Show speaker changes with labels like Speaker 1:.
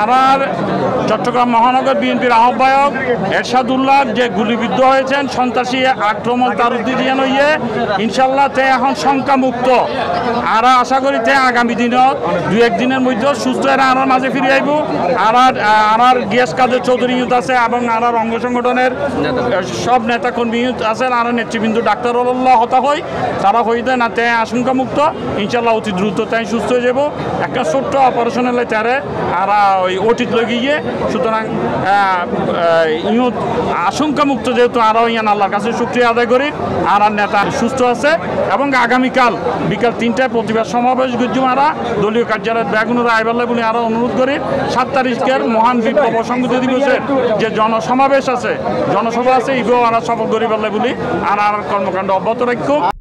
Speaker 1: আর চট্টগ্রাম মহানগর বিএনপির আহ্বায়ক এরশাদুল্লাহ যে গুলিবিদ্ধ হয়েছেন সন্ত্রাসী আক্রমণ তার উদ্দেশ্যে হইয়ে ইনশাল্লাহ তে এখন সংখ্যামুক্ত। আর আশা করি তে আগামী দিনত 2-1 দিনের মধ্যে সুস্থ হয়ে আর মাঝে ফিরে আইব। আর গিয়াস কাদের চৌধুরী ইউথ আছে এবং আর অঙ্গ সংগঠনের সব নেতা কর্মী ইউথ আছে আর নেতৃবৃন্দ ডাক্তার হতা হয় তারা হইতে না তে আশঙ্কামুক্ত ইনশাল্লাহ অতি দ্রুত তাই সুস্থ হয়ে যাব। একটা ছোট্ট অপারেশনের তারে আর ওই অতীত লগিয়ে সুতরাং ইউথ আশঙ্কামুক্ত যেহেতু আরও ইয়ান আল্লাহর কাছে শুকরিয়া আদায় করি আর নেতা সুস্থ আছে এবং আগামীকাল বিকাল 3টায় প্রতিবাদ সমাবেশ গুজ্জুমারা দলীয় কার্যালয় বেগুনের আইবাল্লা বলে আরও অনুরোধ করি 7 তারিখের মহান বিপ্লব সংহতি দিবসের যে জনসমাবেশ আছে জনসভা আছে ইগো আর সফল করিবাল্লা বলি আর কর্মকাণ্ড অব্যাহত রাখুন।